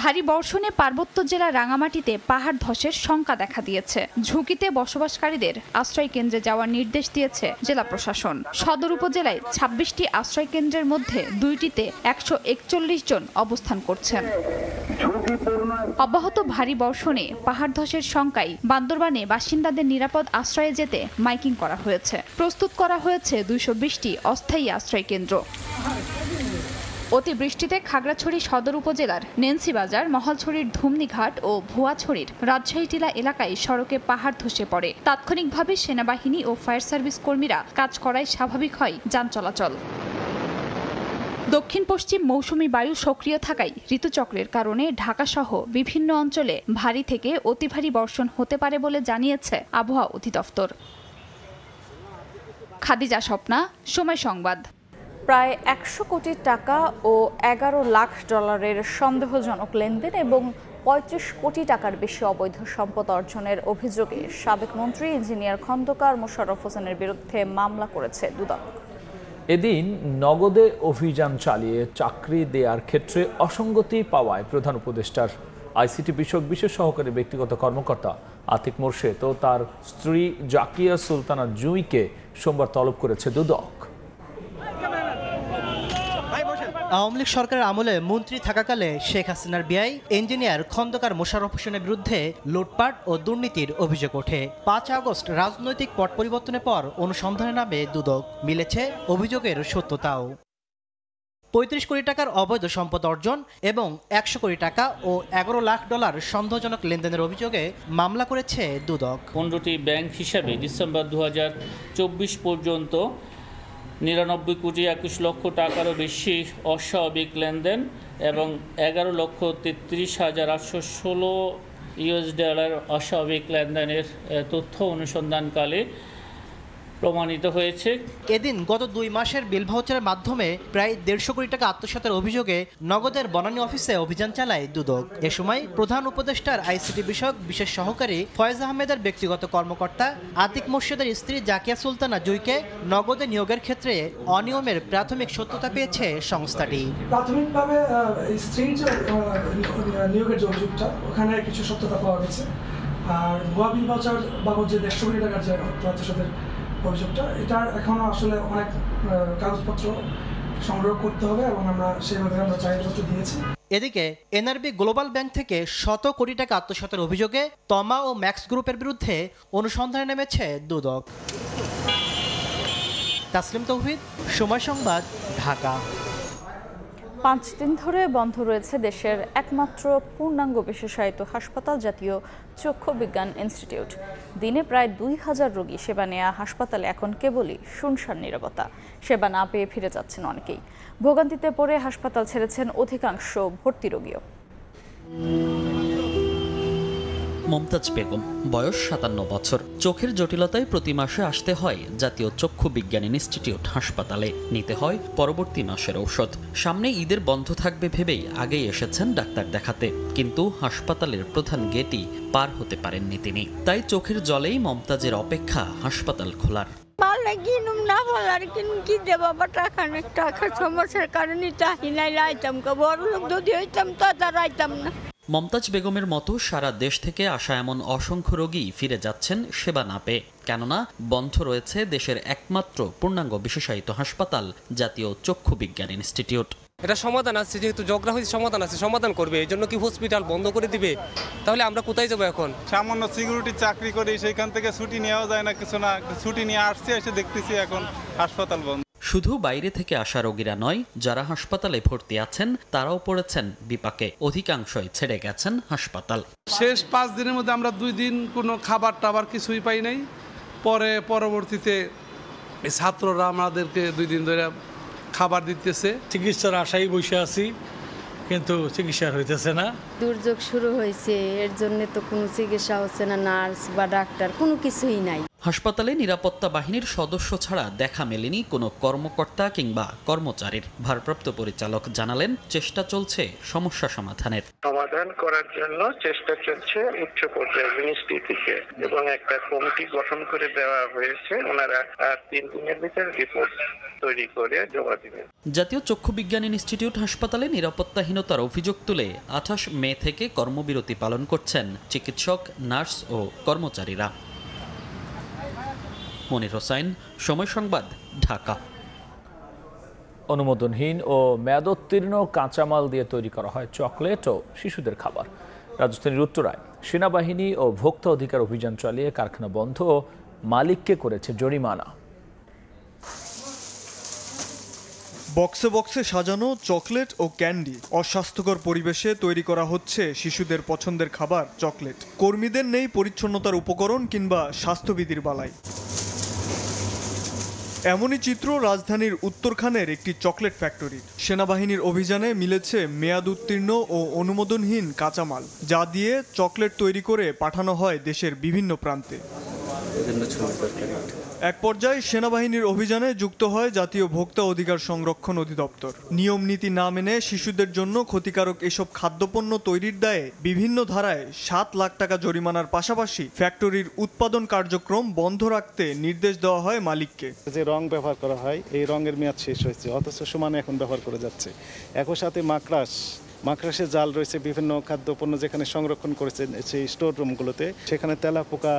ভারী বর্ষণে পার্বত্য জেলা রাঙামাটিতে পাহাড় ধসের শঙ্কা দেখা দিয়েছে। ঝুঁকিতে বসবাসকারীদের আশ্রয় কেন্দ্রে যাওয়ার নির্দেশ দিয়েছে জেলা প্রশাসন। সদর উপজেলায় 26টি আশ্রয় কেন্দ্রের মধ্যে 2টিতে 141 জন অবস্থান করছেন। অব্যাহত ভারী বর্ষণে পাহাড় ধসের শঙ্কায় বান্দরবানে বাসিন্দাদের নিরাপদ আশ্রয়ে যেতে মাইকিং করা হয়েছে। প্রস্তুত করা হয়েছে 220টি অস্থায়ী আশ্রয় কেন্দ্র। অতিবৃষ্টিতে খাগড়াছড়ি সদর উপজেলার নেন্সিবাজার, মহালছড়ির ধুমনিঘাট ও ভুয়াছড়ির রাজশাহী টিলা এলাকায় সড়কে পাহাড় ধসে পড়ে। তাৎক্ষণিকভাবে সেনাবাহিনী ও ফায়ার সার্ভিস কর্মীরা কাজ করায় স্বাভাবিক হয় যান চলাচল। দক্ষিণ পশ্চিম মৌসুমী বায়ু সক্রিয় থাকায় ঋতুচক্রের কারণে ঢাকাসহ বিভিন্ন অঞ্চলে ভারী থেকে অতি ভারী বর্ষণ হতে পারে বলে জানিয়েছে আবহাওয়া অধিদপ্তর। খাদিজা স্বপ্না, সময় সংবাদ। প্রায় 100 কোটি টাকা ও $11 লাখ সন্দেহজনক লেনদেন এবং 35 কোটি টাকার বেশি অবৈধ সম্পদ অর্জনের অভিযোগে সাবেক মন্ত্রী ইঞ্জিনিয়ার খন্দকার মোশাররফ হোসেনের বিরুদ্ধে মামলা করেছে দুদক। এদিন নগদে অভিযান চালিয়ে চাকরি দেওয়ার ক্ষেত্রে অসঙ্গতি পাওয়ায় প্রধান উপদেষ্টার আইসিটি বিষয়ক বিশেষ সহকারী ব্যক্তিগত কর্মকর্তা আতিক মোর্শেদ ও তার স্ত্রী জাকিয়া সুলতানা জুঁইকে সোমবার তলব করেছে দুদক। আওয়ামী লীগ সরকারের আমলে মন্ত্রী থাকাকালে শেখ হাসিনার বিআই ইঞ্জিনিয়ার খন্দকার মোশাররফ হোসেনের বিরুদ্ধে লুটপাট ও দুর্নীতির অভিযোগ ওঠে। 5 আগস্ট রাজনৈতিক পট পরিবর্তনের পর অনুসন্ধানে নামে দুদক। মিলেছে অভিযোগের সত্যতাও। 35 কোটি টাকার অবৈধ সম্পদ অর্জন এবং 100 কোটি টাকা ও $11 লাখ সন্দেহজনক লেনদেনের অভিযোগে মামলা করেছে দুদক। 15টি ব্যাংক হিসাবে ডিসেম্বর 2024 পর্যন্ত $99,21,00,000 টাকারও বেশি অস্বাভাবিক লেনদেন এবং $11,33,816 অস্বাভাবিক লেনদেনের তথ্য অনুসন্ধানকালে প্রমাণিত হয়েছে। এদিন গত 2 মাসের বিল ভাউচারের মাধ্যমে প্রায় 150 কোটি টাকা আত্মসাতের অভিযোগে নগদের বনানী অফিসে অভিযান চালায় দুদক। এ সময় প্রধান উপদেষ্টার আইসিটি বিষয়ক বিশেষ সহকারী ফয়েজ আহমেদের ব্যক্তিগত কর্মকর্তা আতিক মোর্শেদের স্ত্রী জাকিয়া সুলতানা জুইকে নগদে নিয়োগের ক্ষেত্রে অনিয়মের প্রাথমিক সত্যতা পেয়েছে সংস্থাটি। প্রাথমিকভাবে স্ত্রীর যে নিয়োগের যে অভিযোগটা ওখানে কিছু সত্যতা পাওয়া গেছে, আর ভুয়া বিল ভাউচার বাবদ যে 150 কোটি টাকার যে আত্মসাতের অভিযোগটা, এটা এখনো আসলে অনেক কাগজপত্র সংগ্রহ করতে হবে এবং আমরা সেভাবে চাহিদাপত্র দিয়েছি। এদিকে এনআরবি গ্লোবাল ব্যাংক থেকে 100 কোটি টাকা আত্মসাতের অভিযোগে তমা ও ম্যাক্স গ্রুপের বিরুদ্ধে অনুসন্ধানে নেমেছে দুদক। তাসলিম তৌহিদ, সময় সংবাদ, ঢাকা। 5 দিন ধরে বন্ধ রয়েছে দেশের একমাত্র পূর্ণাঙ্গ বিশেষায়িত হাসপাতাল জাতীয় চক্ষু বিজ্ঞান ইনস্টিটিউট। দিনে প্রায় 2000 রোগী সেবা নেওয়া হাসপাতালে এখন কেবলই শুনশান নীরবতা। সেবা না পেয়ে ফিরে যাচ্ছেন অনেকেই। ভোগান্তিতে পড়ে হাসপাতাল ছেড়েছেন অধিকাংশ ভর্তি রোগীও। মমতাজ বেগম, বয়স 57 বছর। চোখের জটিলতায় প্রতি মাসে আসতে হয় জাতীয় চক্ষু বিজ্ঞান ইনস্টিটিউট হাসপাতালে, নিতে হয় পরবর্তী মাসের ঔষধ। সামনে ঈদের বন্ধ থাকবে ভেবেই আগেই এসেছেন ডাক্তার দেখাতে, কিন্তু হাসপাতালের প্রধান গেটই পার হতে পারেননি তিনি। তাই চোখের জলেই মমতাজের অপেক্ষা হাসপাতাল খোলার। টাকার সমস্যার কারণে বড় লোক যদি হইতাম তো দাঁড়াইতাম না। মমতাজ বেগমের মতো সারা দেশ থেকে আসা এমন অসংখ্য রোগী ফিরে যাচ্ছেন সেবা না পেয়ে, কেননা বন্ধ রয়েছে দেশের একমাত্র পূর্ণাঙ্গ বিশেষায়িত হাসপাতাল জাতীয় চক্ষু বিজ্ঞান ইনস্টিটিউট। এটা সমাধান আছে, যেহেতু জিওগ্রাফির সমাধান আছে, সমাধান করবে। এই জন্য কি হসপিটাল বন্ধ করে দিবে? তাহলে আমরা কোথায় যাবো এখন? সামান্য সিকিউরিটি চাকরি করি, সেইখান থেকে ছুটি নেওয়া যায় না, কিছু না, ছুটি নিয়ে আসছি, এসে দেখতেছি এখন হাসপাতাল বন্ধ। শুধু বাইরে থেকে আসা রোগীরা নয়, যারা হাসপাতালে ভর্তি আছেন তারাও পড়েছেন বিপাকে। অধিকাংশই ছেড়ে গেছেন হাসপাতাল। শেষ 5 দিনের মধ্যে আমরা 2 দিন কোনো খাবার টাবার কিছুই পাই নাই। পরবর্তীতে ছাত্ররা আমাদেরকে 2 দিন ধরে খাবার দিতেছে। চিকিৎসার আশায় বসে আছি, কিন্তু চিকিৎসা হইতেছে না। দুর্যোগ শুরু হয়েছে, এর জন্য তো কোনো চিকিৎসা হচ্ছে না, নার্স বা ডাক্তার কোনো কিছুই নাই। হাসপাতালে নিরাপত্তা বাহিনীর সদস্য ছাড়া দেখা মেলেনি কোনো কর্মকর্তা কিংবা কর্মচারীর। ভারপ্রাপ্ত পরিচালক জানালেন, চেষ্টা চলছে সমস্যা সমাধানের। সমাধান করার জন্য চেষ্টা চলছে উচ্চ পর্যায়ের মিনিস্ট্রি থেকে, এবং একটা কমিটি গঠন করে দেওয়া হয়েছে। ওনারা 3 দিনের ভিতরে রিপোর্ট তৈরি করে জমা দিবেন। জাতীয় চক্ষু বিজ্ঞান ইনস্টিটিউট হাসপাতালে নিরাপত্তাহীনতার অভিযোগ তুলে 28 মে থেকে কর্মবিরতি পালন করছেন চিকিৎসক, নার্স ও কর্মচারীরা। মনির হোসাইন, সময় সংবাদ, ঢাকা। অনুমোদনহীন ও মেয়াদোত্তীর্ণ কাঁচামাল দিয়ে তৈরি করা হয় চকলেট ও শিশুদের খাবার। রাজধানীর উত্তরায় সেনাবাহিনী ও ভোক্তা অধিকার অভিযান চালিয়ে কারখানা বন্ধ ও মালিককে করেছে জরিমানা। বক্সে বক্সে সাজানো চকলেট ও ক্যান্ডি। অস্বাস্থ্যকর পরিবেশে তৈরি করা হচ্ছে শিশুদের পছন্দের খাবার চকলেট। কর্মীদের নেই পরিচ্ছন্নতার উপকরণ কিংবা স্বাস্থ্যবিধির বালাই। এমনই চিত্র রাজধানীর উত্তরখানের একটি চকলেট ফ্যাক্টরি। সেনাবাহিনীর অভিযানে মিলেছে মেয়াদ উত্তীর্ণ ও অনুমোদনহীন কাঁচামাল, যা দিয়ে চকলেট তৈরি করে পাঠানো হয় দেশের বিভিন্ন প্রান্তে। এক পর্যায়ে সেনাবাহিনীর অভিযানে যুক্ত হয় জাতীয় ভোক্তা অধিকার সংরক্ষণ অধিদপ্তর। নিয়ম নীতি না মেনে শিশুদের জন্য ক্ষতিকারক এসব খাদ্যপণ্য তৈরির দায়ে বিভিন্ন ধারায় 7 লাখ টাকা জরিমানার পাশাপাশি ফ্যাক্টরির উৎপাদন কার্যক্রম বন্ধ রাখতে নির্দেশ দেওয়া হয় মালিককে। যে রং ব্যবহার করা হয়, এই রঙের মেয়াদ শেষ হয়েছে, অথচ সমানে এখন ব্যবহার করে যাচ্ছে। একই সাথে মাকড়াসের জাল রয়েছে, বিভিন্ন খাদ্যপণ্য যেখানে সংরক্ষণ করেছে সেই স্টোর রুমগুলোতে, সেখানে তেলাপোকা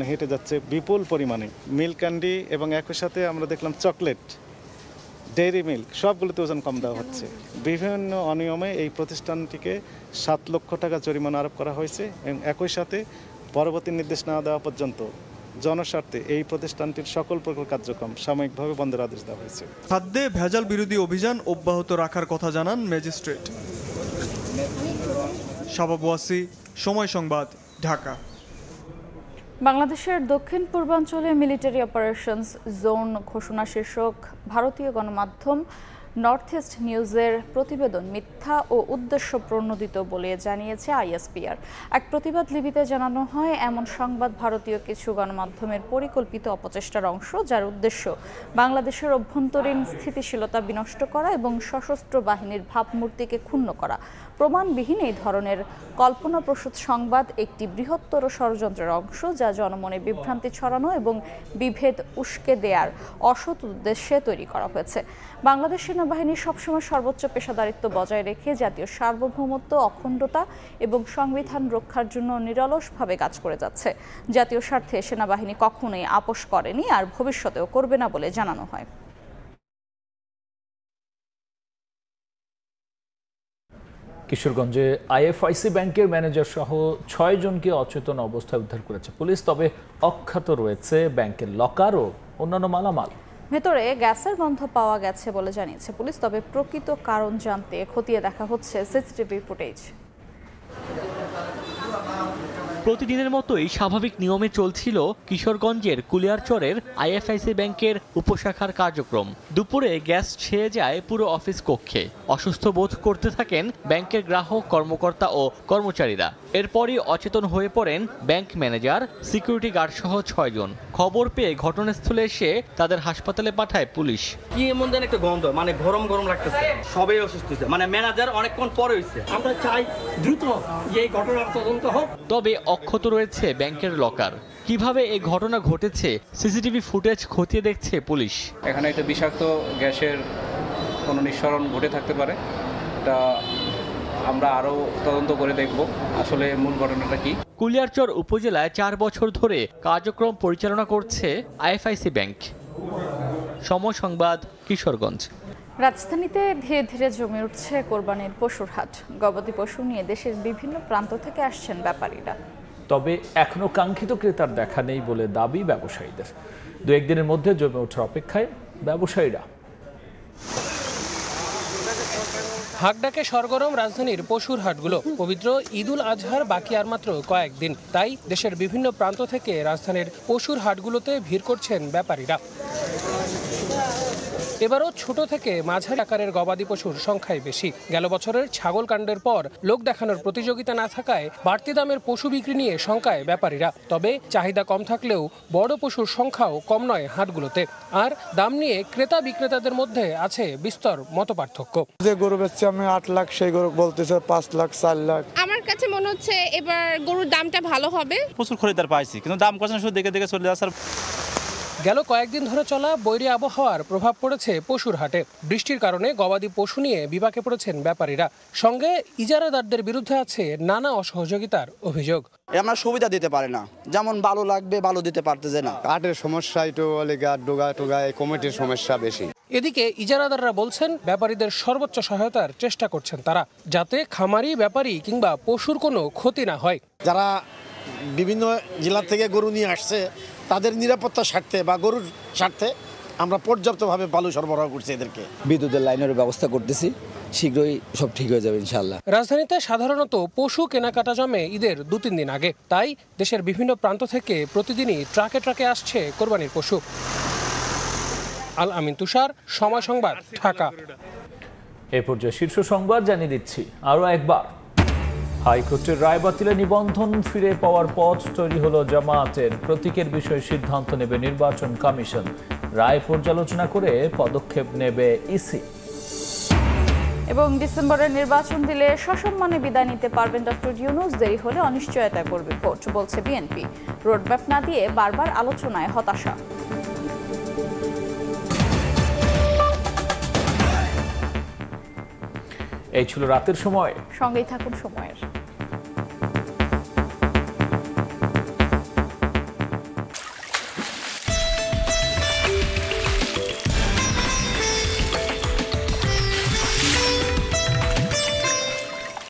হেঁটে যাচ্ছে বিপুল পরিমাণে। মিল্ক ক্যান্ডি এবং একই সাথে আমরা দেখলাম চকলেট, ডেইরি মিল্ক, সবগুলোতে ওজন কম দেওয়া হচ্ছে। বিভিন্ন অনিয়মে এই প্রতিষ্ঠানটিকে 7 লক্ষ টাকা জরিমানা আরোপ করা হয়েছে এবং একই সাথে পরবর্তী নির্দেশ না দেওয়া পর্যন্ত জনস্বার্থে এই প্রতিষ্ঠানটির সকল প্রকার কার্যক্রম সাময়িকভাবে বন্ধের আদেশ দেওয়া হয়েছে। খাদ্যে ভেজাল বিরোধী অভিযান অব্যাহত রাখার কথা জানান ম্যাজিস্ট্রেট। শাবাব ওয়াসি, সময় সংবাদ, ঢাকা। বাংলাদেশের দক্ষিণ পূর্বাঞ্চলে মিলিটারি অপারেশনস জোন ঘোষণা শীর্ষক ভারতীয় গণমাধ্যম নর্থ ইস্ট নিউজের প্রতিবেদন মিথ্যা ও উদ্দেশ্য প্রণোদিত বলে জানিয়েছে আইএসপিআর। এক প্রতিবাদ লিপিতে জানানো হয়, এমন সংবাদ ভারতীয় কিছু গণমাধ্যমের পরিকল্পিত অপচেষ্টার অংশ, যার উদ্দেশ্য বাংলাদেশের অভ্যন্তরীণ স্থিতিশীলতা বিনষ্ট করা এবং সশস্ত্র বাহিনীর ভাবমূর্তিকে ক্ষুণ্ণ করা। প্রমাণবিহীন এই ধরনের কল্পনাপ্রসূত সংবাদ একটি বৃহত্তর ষড়যন্ত্রের অংশ, যা জনমনে বিভ্রান্তি ছড়ানো এবং বিভেদ উস্কে দেওয়ার অসৎ উদ্দেশ্যে তৈরি করা হয়েছে। বাংলাদেশ সেনাবাহিনী সবসময় সর্বোচ্চ পেশাদারিত্ব বজায় রেখে জাতীয় সার্বভৌমত্ব, অখণ্ডতা এবং সংবিধান রক্ষার জন্য নিরলসভাবে কাজ করে যাচ্ছে। জাতীয় স্বার্থে সেনাবাহিনী কখনোই আপোস করেনি আর ভবিষ্যতেও করবে না বলে জানানো হয়। কিশোরগঞ্জে আইএফআইসি ব্যাংকের ম্যানেজার সহ 6 জনকে অচেতন অবস্থায় উদ্ধার করেছে পুলিশ। তবে অক্ষত রয়েছে ব্যাংকের লকার ও অন্যান্য মালামাল। ভেতরে গ্যাসের গন্ধ পাওয়া গেছে বলে জানিয়েছে পুলিশ। তবে প্রকৃত কারণ জানতে খতিয়ে দেখা হচ্ছে সিসিটিভি ফুটেজ। প্রতিদিনের মতোই স্বাভাবিক নিয়মে চলছিল কিশোরগঞ্জের কুলিয়ারচরের আইএফআইসি ব্যাংকের উপশাখার কার্যক্রম। দুপুরে গ্যাস ছেয়ে যায় পুরো অফিস কক্ষে। অসুস্থ বোধ করতে থাকেন ব্যাংকের গ্রাহক, কর্মকর্তা ও কর্মচারীরা। এরপরই অচেতন হয়ে পড়েন ব্যাংক ম্যানেজার, সিকিউরিটি গার্ড সহ 6 জন। খবর পেয়ে ঘটনাস্থলে এসে তাদের হাসপাতালে পাঠায় পুলিশ। কি এমন যেন একটা গন্ধ, মানে গরম গরম লাগতেছে, সবাই অসুস্থ হয়েছে, মানে ম্যানেজার অনেকক্ষণ পরে হয়েছে। আমরা চাই দ্রুত এই ঘটনার তদন্ত হোক। তবে অক্ষত রয়েছে ব্যাংকের লকার। কিভাবে এই ঘটনা ঘটেছে সিসিটিভি ফুটেজ খতিয়ে দেখছে পুলিশ। এখানে একটা বিষাক্ত গ্যাসের কোনো নিঃসরণ ঘটে থাকতে পারে, এটা আমরা আরও তদন্ত করে দেখব আসলে মূল ঘটনাটা কি। কুলিয়ারচর উপজেলায় 4 বছর ধরে কার্যক্রম পরিচালনা করছে আইএফআইসি ব্যাংক। সময় সংবাদ, কিশোরগঞ্জ। রাজধানীতে ধীরে ধীরে জমে উঠছে কোরবানির পশুর হাট। গবাদি পশু নিয়ে দেশের বিভিন্ন প্রান্ত থেকে আসছেন ব্যাপারীরা। তবে এখনো কাঙ্ক্ষিত ক্রেতার দেখা নেই বলে দাবি ব্যবসায়ীদের। 2-1 দিনের মধ্যে জমে ওঠার অপেক্ষায় ব্যবসায়ীরা। হাকডাকে সরগরম রাজধানীর পশুর হাটগুলো। পবিত্র ঈদুল আজহার বাকি আর মাত্র কয়েকদিন, তাই দেশের বিভিন্ন প্রান্ত থেকে রাজধানীর পশুর হাটগুলোতে ভিড় করছেন ব্যাপারীরা। এবারও ছোট থেকে মাঝারি আকারের গবাদি পশুর সংখ্যাই বেশি। গেল বছরের ছাগল কাণ্ডের পর লোক দেখানোর প্রতিযোগিতা না থাকায় বাড়তি দামের পশু বিক্রি নিয়ে শঙ্কায় ব্যাপারীরা। তবে চাহিদা কম থাকলেও বড় পশুর সংখ্যাও কম নয় হাটগুলোতে। আর দাম নিয়ে ক্রেতা বিক্রেতাদের মধ্যে আছে বিস্তর মতপার্থক্য। যে গরু বেচছে আমি 8 লাখ, সেই গরু বলতেছে 5 লাখ, 4 লাখ। আমার কাছে মনে হচ্ছে এবার গরুর দামটা ভালো হবে। প্রচুর খরিদ্দার পাইছি, কিন্তু দাম কষানো শুধু দেখে দেখে চলে যাচ্ছে। গেল কয়েকদিন ধরে চলা বৈরী আবহাওয়ার প্রভাব পড়েছে পশুর হাটে। বৃষ্টির কারণে গবাদি পশু নিয়ে বিপাকে পড়েছেন ব্যাপারীরা। সঙ্গে ইজারাদারদের বিরুদ্ধে আছে নানা অসহযোগিতার অভিযোগ। আমরা সুবিধা দিতে পারে না, যেমন ভালো লাগবে ভালো দিতে পারতেছে না। কাঠের সমস্যা, একটু ডোগা টোগা, কমিটির সমস্যা বেশি। এদিকে ইজারাদাররা বলছেন ব্যাপারীদের সর্বোচ্চ সহায়তার চেষ্টা করছেন তারা, যাতে খামারি, ব্যাপারী কিংবা পশুর কোনো ক্ষতি না হয়। যারা বিভিন্ন জেলা থেকে গরু নিয়ে আসছে তাদের নিরাপত্তার স্বার্থে বা গরুর স্বার্থে আমরা পর্যাপ্তভাবে বালু সরবরাহ করছি এদেরকে। বিদ্যুতের লাইনের ব্যবস্থা করতেছি, শীঘ্রই সব ঠিক হয়ে যাবে ইনশাআল্লাহ। রাজধানীতে সাধারণত পশু কেনাকাটা জমে ঈদের 2-3 দিন আগে, তাই দেশের বিভিন্ন প্রান্ত থেকে প্রতিদিনই ট্রাকে ট্রাকে আসছে কোরবানির পশু। আল আমিন তুষার, সময় সংবাদ, ঢাকা। এ পর্যায়ে শীর্ষ সংবাদ জানিয়ে দিচ্ছি আরও একবার। হাইকোর্টের রায় বাতিলে নিবন্ধন ফিরে পাওয়ার পথ তৈরি হলো জামায়াতের। প্রতীকের বিষয়ে সিদ্ধান্ত নেবে নির্বাচন কমিশন। রায় পর্যালোচনা করে পদক্ষেপ নেবে ইসি। এবং ডিসেম্বরের নির্বাচন দিলে সসম্মানে বিদায় নিতে পারবেন ডক্টর ইউনূস। দেরি হলে অনিশ্চয়তায় পড়বে ভোট, বলছে বিএনপি। রোডম্যাপ না দিয়ে বারবার আলোচনায় হতাশা। এই ছিল রাতের সময়। সঙ্গেই থাকুন সময়ের।